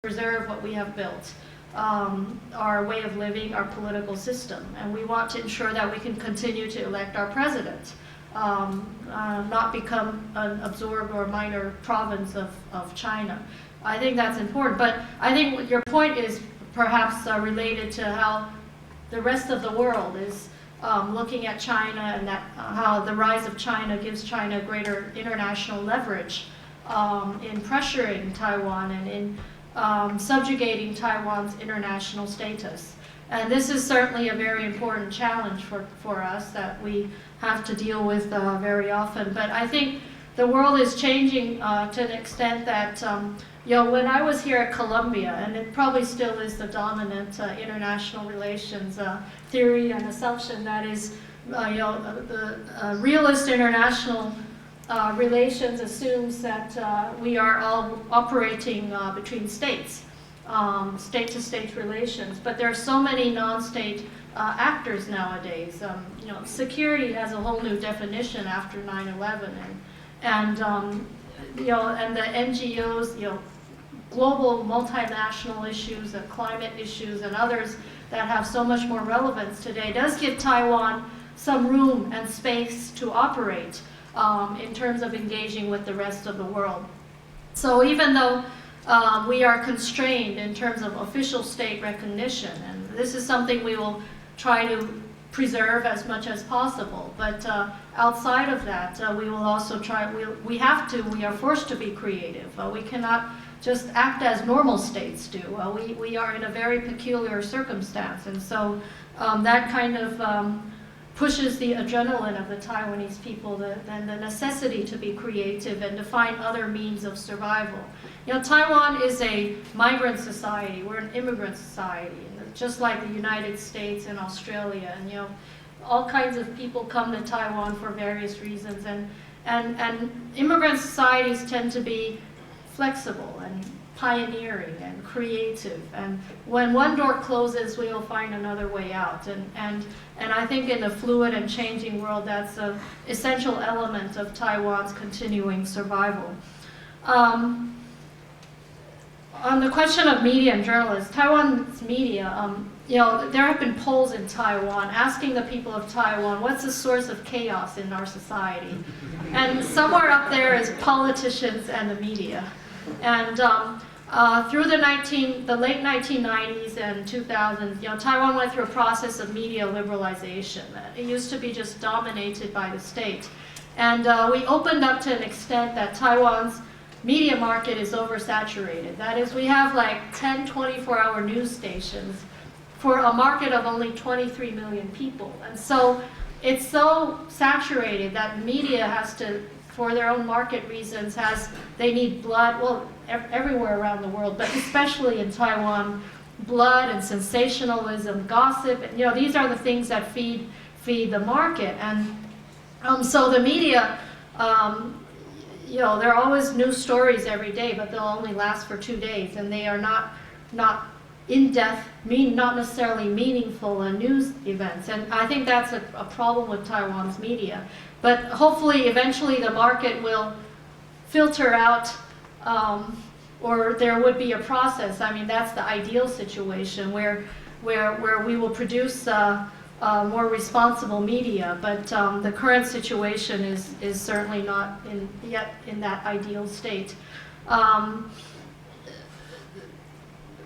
preserve what we have built, our way of living, our political system, and we want to ensure that we can continue to elect our president, not become an absorbed or minor province of China. I think that's important, but I think your point is perhaps related to how the rest of the world is looking at China, and that how the rise of China gives China greater international leverage in pressuring Taiwan and in subjugating Taiwan's international status. And this is certainly a very important challenge for us that we have to deal with very often. But I think the world is changing to an extent that, when I was here at Columbia, and it probably still is the dominant international relations theory and assumption, that is, the realist international relations assumes that we are all operating between states, state-to-state relations. But there are so many non-state actors nowadays. Security has a whole new definition after 9/11, and the NGOs, global multinational issues, climate issues, and others that have so much more relevance today does give Taiwan some room and space to operate in terms of engaging with the rest of the world. So even though we are constrained in terms of official state recognition, and this is something we will try to preserve as much as possible, but outside of that, we will also try, we are forced to be creative. We cannot just act as normal states do. We are in a very peculiar circumstance, and so that kind of pushes the adrenaline of the Taiwanese people, and the necessity to be creative and to find other means of survival. Taiwan is a migrant society. We're an immigrant society, just like the United States and Australia. And all kinds of people come to Taiwan for various reasons. And immigrant societies tend to be flexible and pioneering and creative. And when one door closes, we will find another way out. And I think in a fluid and changing world, that's an essential element of Taiwan's continuing survival. On the question of media and journalists, Taiwan's media, there have been polls in Taiwan asking the people of Taiwan, what's the source of chaos in our society? And somewhere up there is politicians and the media. And through the late 1990s and 2000s, Taiwan went through a process of media liberalization. It used to be just dominated by the state. And we opened up to an extent that Taiwan's media market is oversaturated. That is, we have like 10 24-hour news stations for a market of only 23 million people. And so it's so saturated that media has to, for their own market reasons, they need blood, well, everywhere around the world, but especially in Taiwan, blood and sensationalism, gossip, and, these are the things that feed the market. And so the media, there are always new stories every day, but they'll only last for 2 days, and they are not in-depth, not necessarily meaningful news events. And I think that's a problem with Taiwan's media. But hopefully, eventually, the market will filter out, or there would be a process. I mean, that's the ideal situation where we will produce more responsible media. But the current situation is certainly not yet in that ideal state.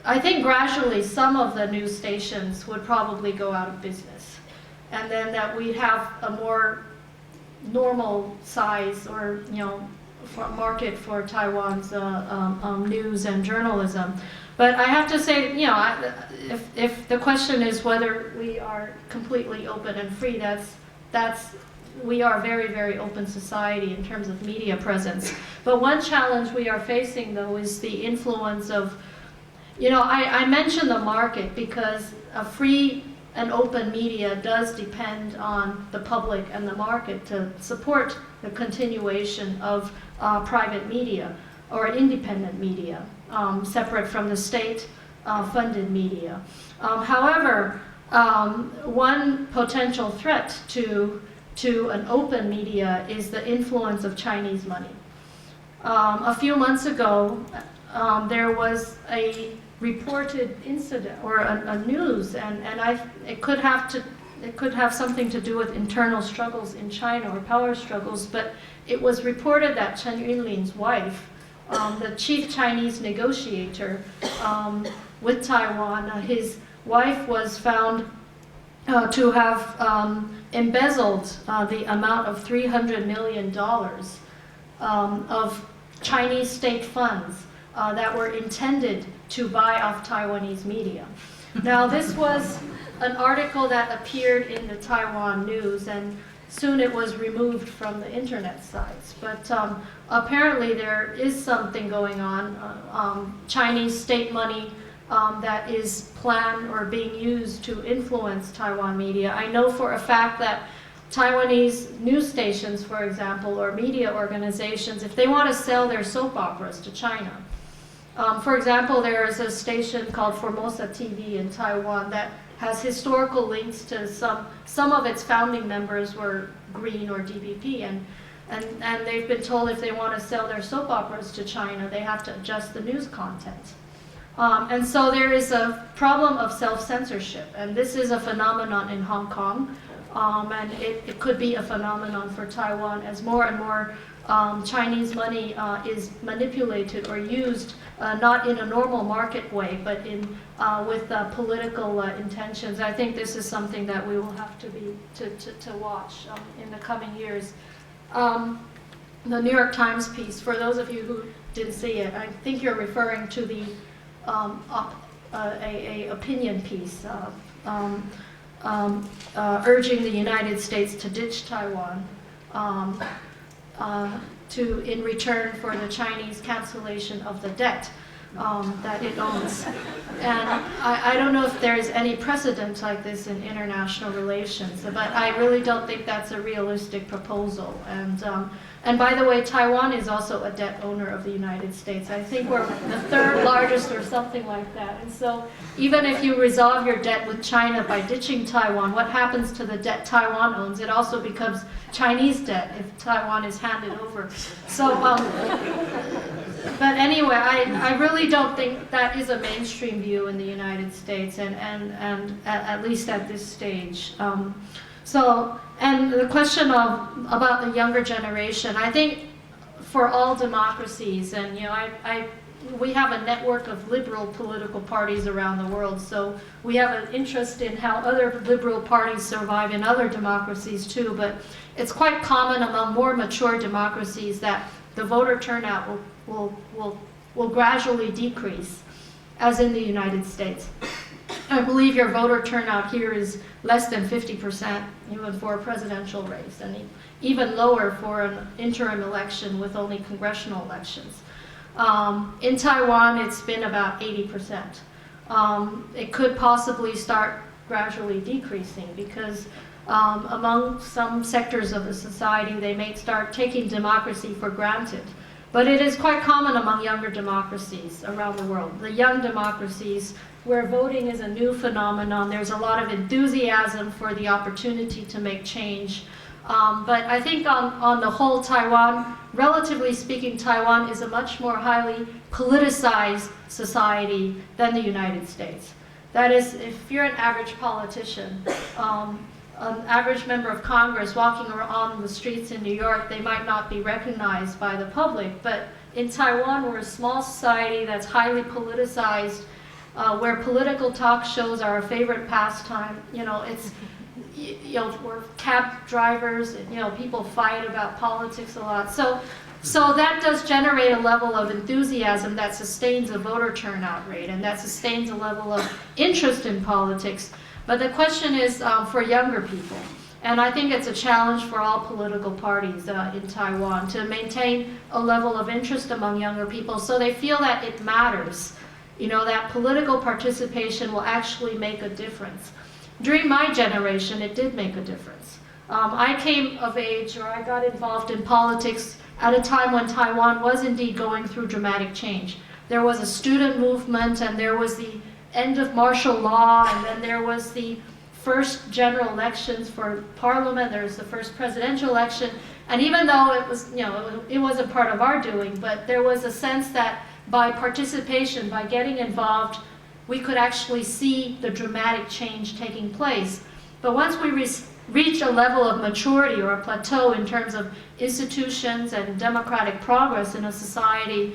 I think gradually some of the news stations would probably go out of business, and then that we'd have a more normal size or market for Taiwan's news and journalism. But I have to say, if the question is whether we are completely open and free, we are a very, very open society in terms of media presence. But one challenge we are facing, though, is the influence of, I mentioned the market because a free and open media does depend on the public and the market to support the continuation of private media or independent media, separate from the state-funded media. However, one potential threat to an open media is the influence of Chinese money. A few months ago, there was a reported incident or a news, and it could have something to do with internal struggles in China or power struggles, but it was reported that Chen Yunlin's wife, the chief Chinese negotiator with Taiwan, his wife was found to have embezzled the amount of $300 million of Chinese state funds that were intended to buy off Taiwanese media. Now, this was an article that appeared in the Taiwan news, and soon it was removed from the internet sites. But apparently there is something going on, Chinese state money that is planned or being used to influence Taiwan media. I know for a fact that Taiwanese news stations, for example, or media organizations, if they want to sell their soap operas to China, for example, there is a station called Formosa TV in Taiwan that has historical links to some of its founding members were Green or DPP, and they've been told if they want to sell their soap operas to China, they have to adjust the news content. And so there is a problem of self-censorship, and this is a phenomenon in Hong Kong, and it could be a phenomenon for Taiwan as more and more Chinese money is manipulated or used not in a normal market way, but with political intentions. I think this is something that we will have to watch in the coming years. The New York Times piece, for those of you who didn't see it, I think you're referring to the a opinion piece urging the United States to ditch Taiwan in return for the Chinese cancellation of the debt that it owns. And I don't know if there's any precedent like this in international relations, but I really don't think that's a realistic proposal. And by the way, Taiwan is also a debt owner of the United States. I think we're the third largest or something like that. And so even if you resolve your debt with China by ditching Taiwan, what happens to the debt Taiwan owns? It also becomes Chinese debt if Taiwan is handed over. So, but anyway, I really don't think that is a mainstream view in the United States, and at least at this stage. And the question about the younger generation, I think for all democracies, and we have a network of liberal political parties around the world, so we have an interest in how other liberal parties survive in other democracies too, but it's quite common among more mature democracies that the voter turnout will gradually decrease, as in the United States. I believe your voter turnout here is less than 50%, even for a presidential race, and even lower for an interim election with only congressional elections. In Taiwan, it's been about 80%. It could possibly start gradually decreasing because among some sectors of the society, they may start taking democracy for granted. But it is quite common among younger democracies around the world. The young democracies, where voting is a new phenomenon, there's a lot of enthusiasm for the opportunity to make change. But I think on the whole, Taiwan, relatively speaking, Taiwan is a much more highly politicized society than the United States. That is, if you're an average politician, an average member of Congress walking around the streets in New York, they might not be recognized by the public. But in Taiwan, we're a small society that's highly politicized, where political talk shows are a favorite pastime. We're cab drivers, and, people fight about politics a lot. So that does generate a level of enthusiasm that sustains a voter turnout rate, and that sustains a level of interest in politics. But the question is for younger people. And I think it's a challenge for all political parties in Taiwan to maintain a level of interest among younger people so they feel that it matters, that political participation will actually make a difference. During my generation, it did make a difference. I came of age, or I got involved in politics at a time when Taiwan was indeed going through dramatic change. There was a student movement, and there was the end of martial law, and then there was the first general elections for parliament, there was the first presidential election, and even though it was, it wasn't part of our doing, but there was a sense that by participation, by getting involved, we could actually see the dramatic change taking place. But once we reach a level of maturity or a plateau in terms of institutions and democratic progress in a society,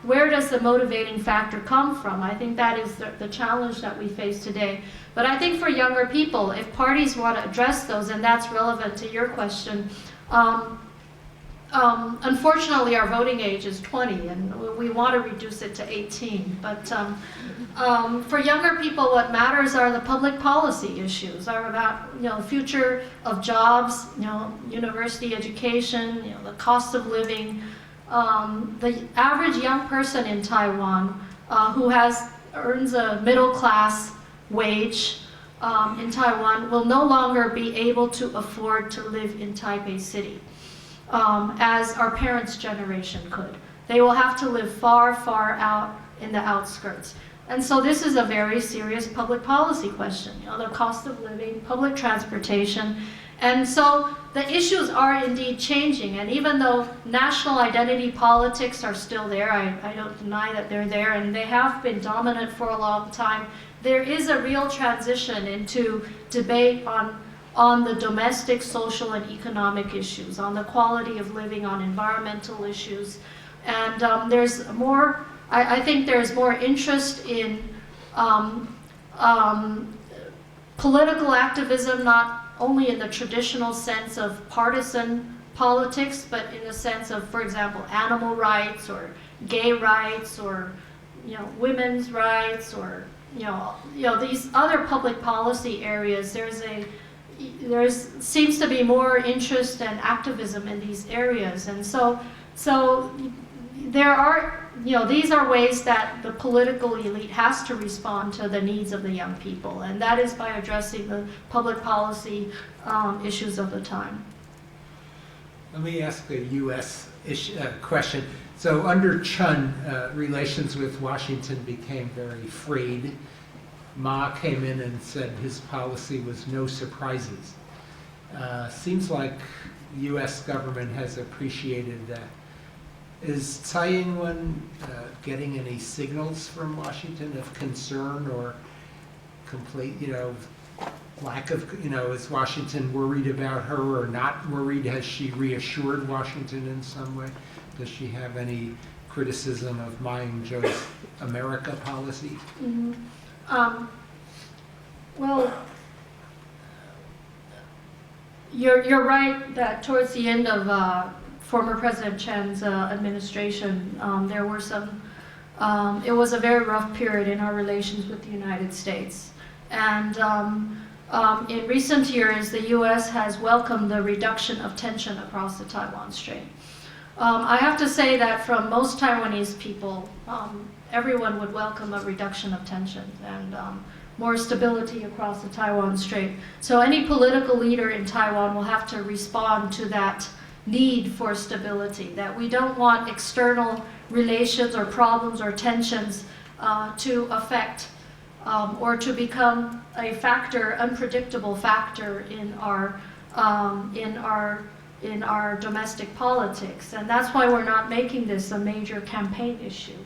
where does the motivating factor come from? I think that is the challenge that we face today. But I think for younger people, if parties want to address those, and that's relevant to your question, unfortunately our voting age is 20 and we want to reduce it to 18. But for younger people, what matters are the public policy issues, are about the future of jobs, university education, the cost of living. The average young person in Taiwan who earns a middle-class wage in Taiwan will no longer be able to afford to live in Taipei City as our parents' generation could. They will have to live far, far out in the outskirts. And so this is a very serious public policy question, the cost of living, public transportation. And so the issues are indeed changing, and even though national identity politics are still there, I don't deny that they're there, and they have been dominant for a long time, there is a real transition into debate on the domestic, social, and economic issues, on the quality of living, on environmental issues. And there's more, I think there's more interest in political activism, not only in the traditional sense of partisan politics, but in the sense of, for example, animal rights or gay rights or women's rights or these other public policy areas. There seems to be more interest and activism in these areas, and so there are these are ways that the political elite has to respond to the needs of the young people, and that is by addressing the public policy issues of the time. Let me ask a U.S. question. So under Chun, relations with Washington became very frayed. Ma came in and said his policy was no surprises. Seems like the U.S. government has appreciated that. Is Tsai Ing-wen getting any signals from Washington of concern or complete, lack of, is Washington worried about her or not worried? Has she reassured Washington in some way? Does she have any criticism of Ma Ying-jeou's America policy? Mm-hmm. Well, you're right that towards the end of former President Chen's administration, there were some, it was a very rough period in our relations with the United States. And in recent years, the U.S. has welcomed the reduction of tension across the Taiwan Strait. I have to say that from most Taiwanese people, everyone would welcome a reduction of tension and more stability across the Taiwan Strait. So any political leader in Taiwan will have to respond to that need for stability, that we don't want external relations or problems or tensions to affect or to become a factor, unpredictable factor in our domestic politics. And that's why we're not making this a major campaign issue.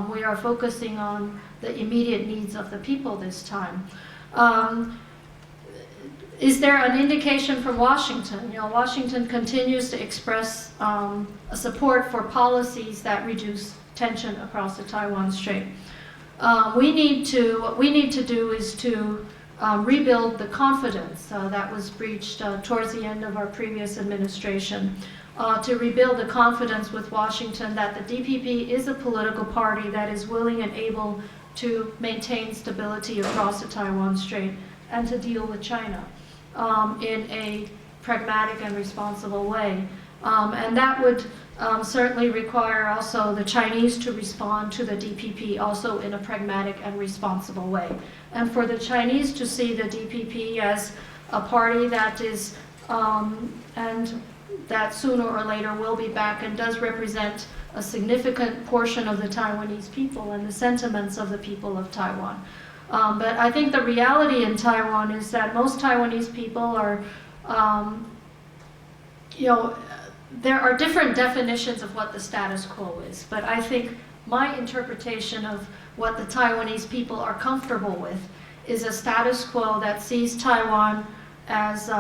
We are focusing on the immediate needs of the people this time. Is there an indication from Washington? Washington continues to express a support for policies that reduce tension across the Taiwan Strait. What we need to do is to rebuild the confidence that was breached towards the end of our previous administration, to rebuild the confidence with Washington that the DPP is a political party that is willing and able to maintain stability across the Taiwan Strait and to deal with China in a pragmatic and responsible way. And that would certainly require also the Chinese to respond to the DPP also in a pragmatic and responsible way. And for the Chinese to see the DPP as a party that is, and that sooner or later will be back and does represent a significant portion of the Taiwanese people and the sentiments of the people of Taiwan. But I think the reality in Taiwan is that most Taiwanese people are, there are different definitions of what the status quo is, but I think my interpretation of what the Taiwanese people are comfortable with is a status quo that sees Taiwan as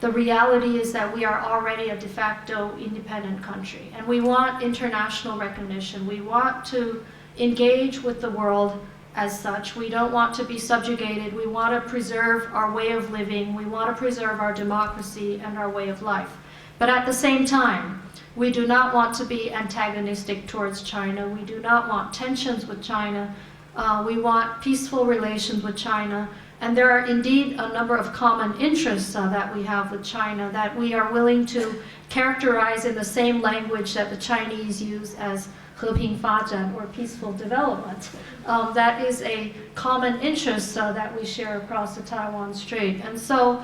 the reality is that we are already a de facto independent country, and we want international recognition. We want to engage with the world as such. We don't want to be subjugated. We want to preserve our way of living. We want to preserve our democracy and our way of life. But at the same time, we do not want to be antagonistic towards China. We do not want tensions with China. We want peaceful relations with China. And there are indeed a number of common interests that we have with China that we are willing to characterize in the same language that the Chinese use as 和平发展 or peaceful development. That is a common interest that we share across the Taiwan Strait. And so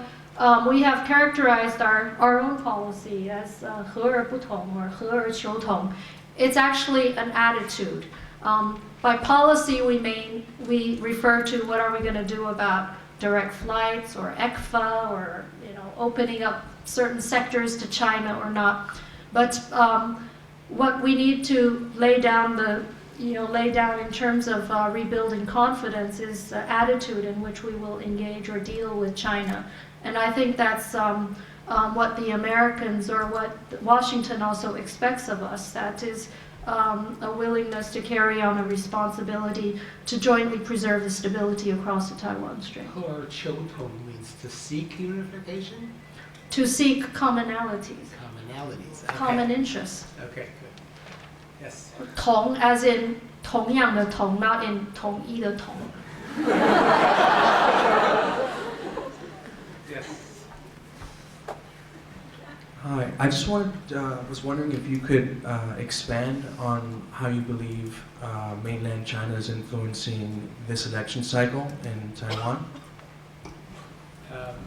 we have characterized our own policy as 和而不同 or 和而求同. It's actually an attitude. By policy, we refer to what are we going to do about direct flights or ECFA or opening up certain sectors to China or not. But what we need to lay down in terms of rebuilding confidence is the attitude in which we will engage or deal with China. And I think that's what the Americans or what Washington also expects of us. That is a willingness to carry on a responsibility to jointly preserve the stability across the Taiwan Strait. 和而求同 means to seek unification? To seek commonalities, Commonalities. Okay. common interests. Okay, good. Yes. 同 as in 同样的同 not in 统一的统. Yes. Hi, I just was wondering if you could expand on how you believe mainland China is influencing this election cycle in Taiwan.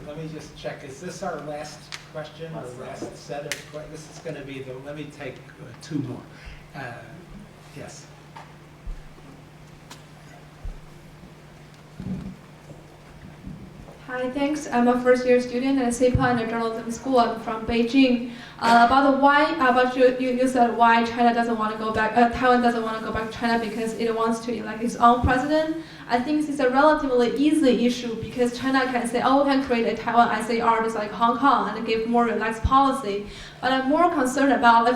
Let me just check. Is this our last question or last set of questions? This is going to be let me take two more. Yes. Hi, thanks. I'm a first-year student at SIPA in journalism school. I'm from Beijing. You said why China doesn't want to go back. Taiwan doesn't want to go back to China because it wants to elect its own president. I think this is a relatively easy issue because China can say, oh, we can create a Taiwan SAR just like Hong Kong and give more relaxed policy. But I'm more concerned about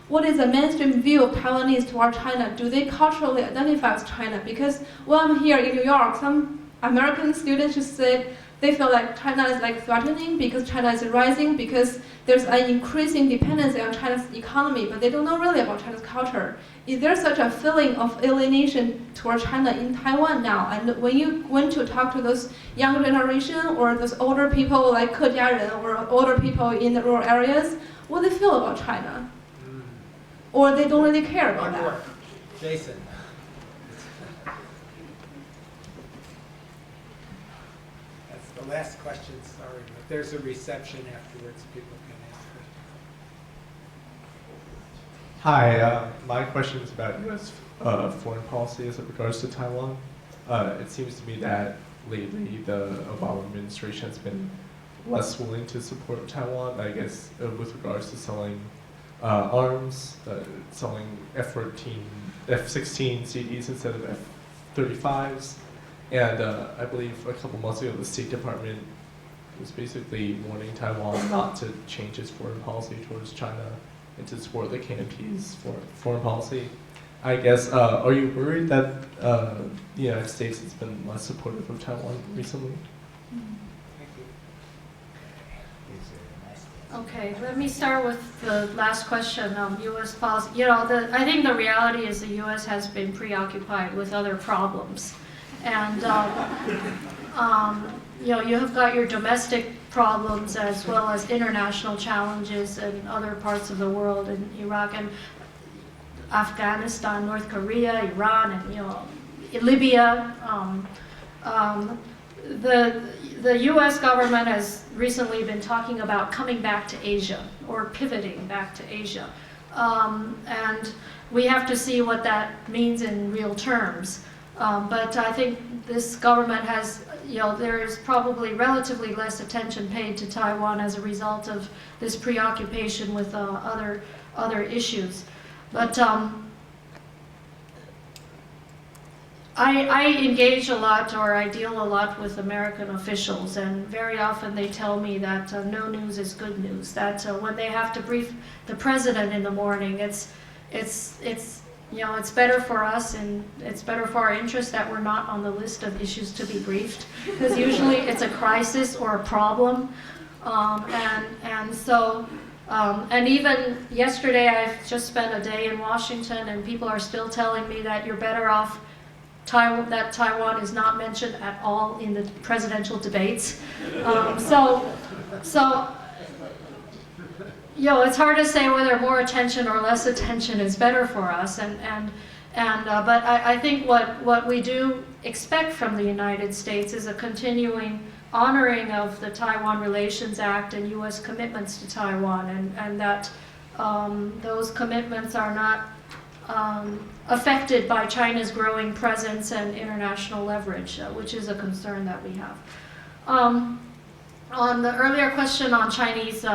what is the mainstream view of Taiwanese toward China? Do they culturally identify with China? Because when I'm here in New York, some American students just said they feel like China is threatening because China is rising because there's an increasing dependency on China's economy, but they don't know really about China's culture. Is there such a feeling of alienation toward China in Taiwan now? And when you went to talk to those younger generation or those older people like Kejiaren or older people in the rural areas, what do they feel about China? Or they don't really care about One more. that? Jason. That's the last question, sorry, but there's a reception afterwards, people can ask questions. Hi, my question is about U.S. Foreign policy as it regards to Taiwan. It seems to me that lately the Obama administration has been less willing to support Taiwan, I guess, with regards to selling arms, selling F-16 CDs instead of F-35s. And I believe a couple months ago the State Department was basically warning Taiwan not to change its foreign policy towards China and to support the KMP's foreign policy. I guess, are you worried that the United States has been less supportive of Taiwan recently? Thank you. Okay, let me start with the last question, U.S. policy. I think the reality is the U.S. has been preoccupied with other problems. And, you have got your domestic problems as well as international challenges in other parts of the world, in Iraq and Afghanistan, North Korea, Iran, and, Libya. The U.S. government has recently been talking about coming back to Asia or pivoting back to Asia. And we have to see what that means in real terms. But I think this government has, there is probably relatively less attention paid to Taiwan as a result of this preoccupation with other issues. But I engage a lot, or I deal a lot with American officials, and very often they tell me that no news is good news. That when they have to brief the president in the morning, it's better for us and it's better for our interest that we're not on the list of issues to be briefed, because usually it's a crisis or a problem, and even yesterday I've just spent a day in Washington, and people are still telling me that you're better off. That Taiwan is not mentioned at all in the presidential debates. It's hard to say whether more attention or less attention is better for us. But I think what we do expect from the United States is a continuing honoring of the Taiwan Relations Act and U.S. commitments to Taiwan, and that those commitments are not affected by China's growing presence and international leverage, which is a concern that we have. On the earlier question on Chinese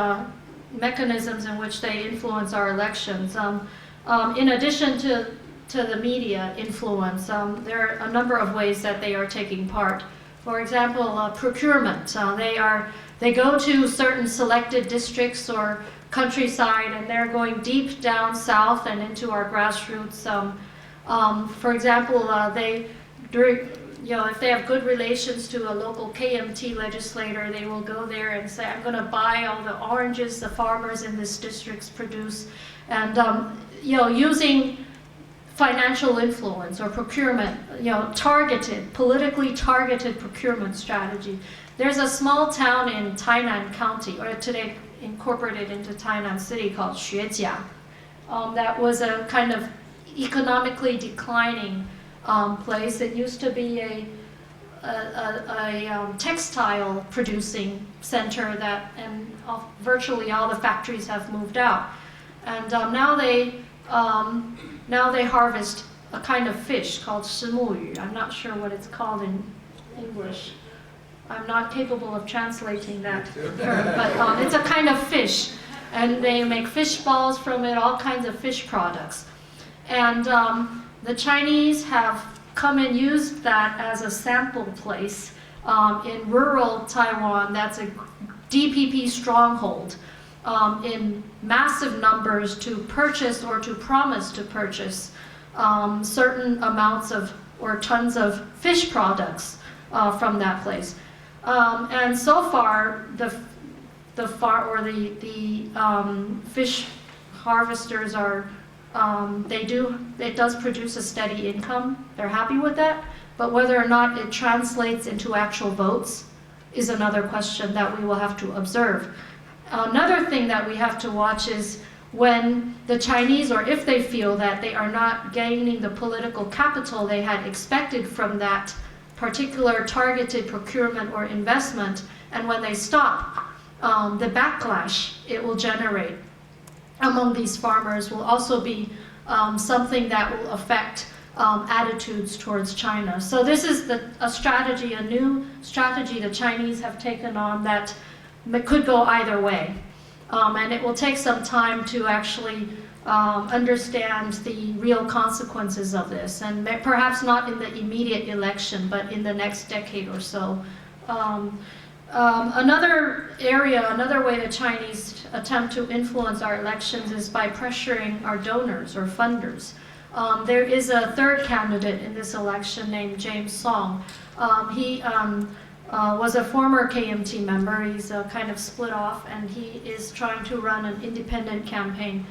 mechanisms in which they influence our elections, in addition to the media influence, there are a number of ways that they are taking part. For example, procurement. They go to certain selected districts or countryside, and they're going deep down south and into our grassroots. For example, if they have good relations to a local KMT legislator, they will go there and say, I'm going to buy all the oranges the farmers in this district produce, and using financial influence or procurement, politically targeted procurement strategy. There's a small town in Tainan County, or today incorporated into Tainan City, called Hsiao. That was a kind of economically declining place. It used to be a textile producing center and virtually all the factories have moved out. And now they harvest a kind of fish called 石目鱼. I'm not sure what it's called in English. I'm not capable of translating that term, but it's a kind of fish, and they make fish balls from it, all kinds of fish products. And the Chinese have come and used that as a sample place in rural Taiwan. That's a DPP stronghold, in massive numbers to purchase or to promise to purchase certain amounts of or tons of fish products from that place. And so far, the fish harvesters are it does produce a steady income. They're happy with that, but whether or not it translates into actual votes is another question that we will have to observe. Another thing that we have to watch is when the Chinese, or if they feel that they are not gaining the political capital they had expected from that particular targeted procurement or investment, and when they stop, the backlash it will generate among these farmers will also be something that will affect attitudes towards China. So this is a new strategy the Chinese have taken on that could go either way. And it will take some time to actually understand the real consequences of this, and perhaps not in the immediate election, but in the next decade or so. Another way the Chinese attempt to influence our elections is by pressuring our donors or funders. There is a third candidate in this election named James Song. He was a former KMT member. He's kind of split off, and he is trying to run an independent campaign.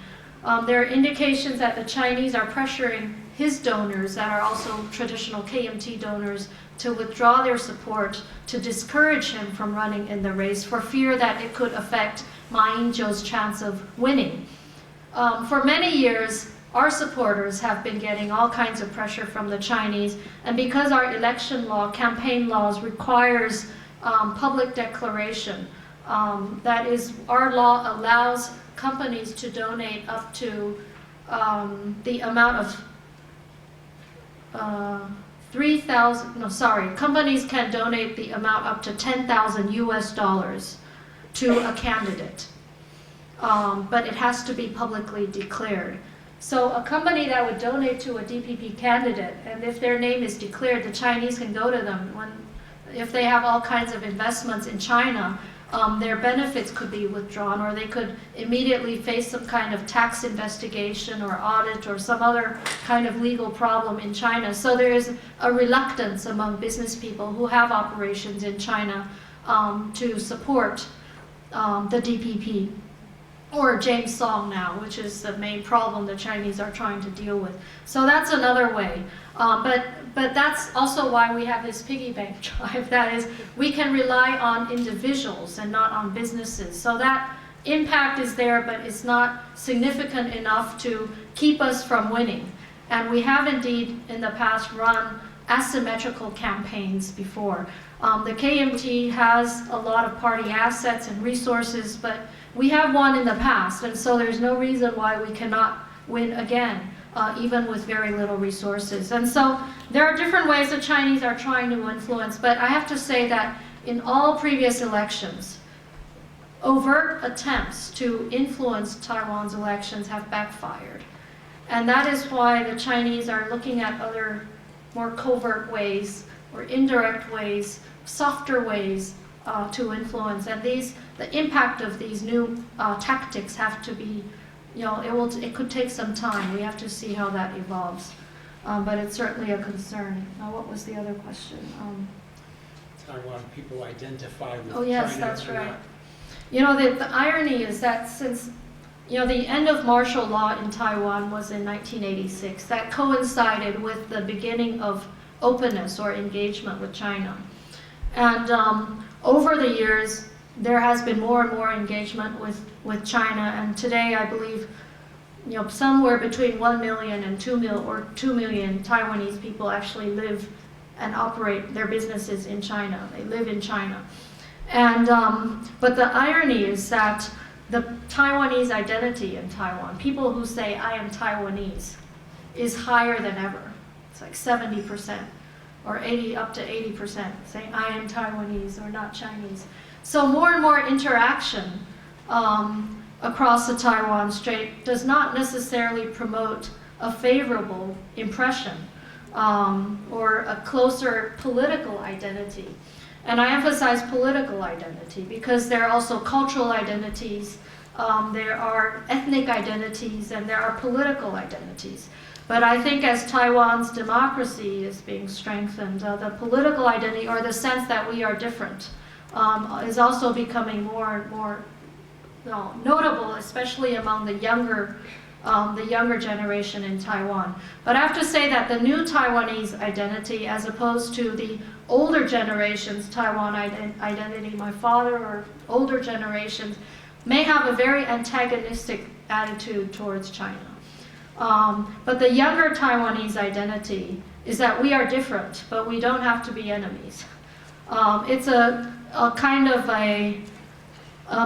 There are indications that the Chinese are pressuring his donors, that are also traditional KMT donors, to withdraw their support, to discourage him from running in the race for fear that it could affect Ma Ying-jeou's chance of winning. For many years, our supporters have been getting all kinds of pressure from the Chinese, and because our election law, campaign laws, requires public declaration, that is, our law allows companies to donate up to the amount of companies can donate the amount up to $10,000 US to a candidate, but it has to be publicly declared. So a company that would donate to a DPP candidate, and if their name is declared, the Chinese can go to them. If they have all kinds of investments in China, their benefits could be withdrawn, or they could immediately face some kind of tax investigation or audit or some other kind of legal problem in China. So there is a reluctance among business people who have operations in China to support the DPP. Or James Song now, which is the main problem the Chinese are trying to deal with. So that's another way. But that's also why we have this piggy bank drive. That is, we can rely on individuals and not on businesses. So that impact is there, but it's not significant enough to keep us from winning. And we have indeed in the past run asymmetrical campaigns before. The KMT has a lot of party assets and resources, but we have won in the past, and so there's no reason why we cannot win again, even with very little resources. And so there are different ways the Chinese are trying to influence, but I have to say that in all previous elections, overt attempts to influence Taiwan's elections have backfired. And that is why the Chinese are looking at other more covert ways or indirect ways, softer ways to influence. And the impact of these new tactics have to be, it could take some time. We have to see how that evolves. But it's certainly a concern. What was the other question? Taiwan people identify with Oh yes, China that's or right. not. The irony is that since the end of martial law in Taiwan was in 1986, that coincided with the beginning of openness or engagement with China. And over the years, there has been more and more engagement with China, and today I believe somewhere between 1 million and 2 million Taiwanese people actually live and operate their businesses in China. They live in China. And but the irony is that the Taiwanese identity in Taiwan, people who say I am Taiwanese, is higher than ever. It's like 70%. Or up to 80% saying I am Taiwanese or not Chinese. So more and more interaction across the Taiwan Strait does not necessarily promote a favorable impression or a closer political identity. And I emphasize political identity because there are also cultural identities, there are ethnic identities, and there are political identities. But I think as Taiwan's democracy is being strengthened, the political identity, or the sense that we are different, is also becoming more and more notable, especially among the younger generation in Taiwan. But I have to say that the new Taiwanese identity, as opposed to the older generation's Taiwan identity, my father or older generations, may have a very antagonistic attitude towards China. But the younger Taiwanese identity is that we are different, but we don't have to be enemies. It's a kind of a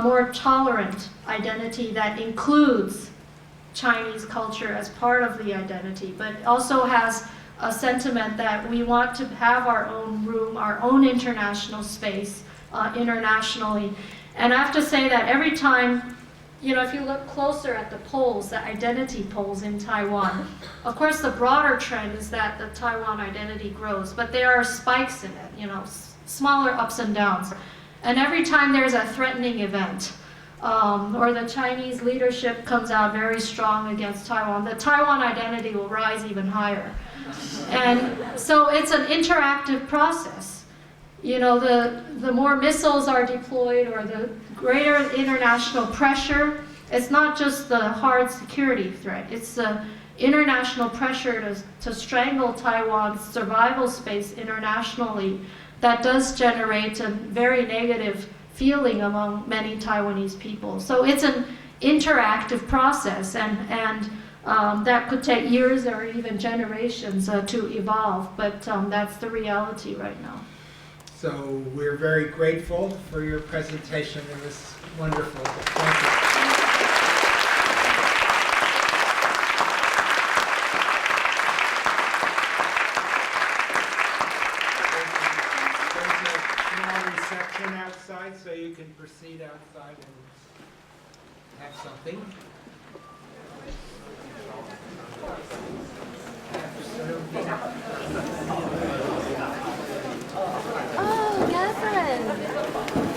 more tolerant identity that includes Chinese culture as part of the identity, but also has a sentiment that we want to have our own room, our own international space internationally. And I have to say that every time, if you look closer at the polls, the identity polls in Taiwan, of course the broader trend is that the Taiwan identity grows, but there are spikes in it, smaller ups and downs. And every time there's a threatening event, or the Chinese leadership comes out very strong against Taiwan, the Taiwan identity will rise even higher. And so it's an interactive process. The more missiles are deployed or the greater international pressure, it's not just the hard security threat, it's the international pressure to strangle Taiwan's survival space internationally that does generate a very negative feeling among many Taiwanese people. So it's an interactive process, and that could take years or even generations to evolve, but that's the reality right now. So we're very grateful for your presentation. It was wonderful. Thank you. There's a small reception outside, so you can proceed outside and have something. Oh, Catherine.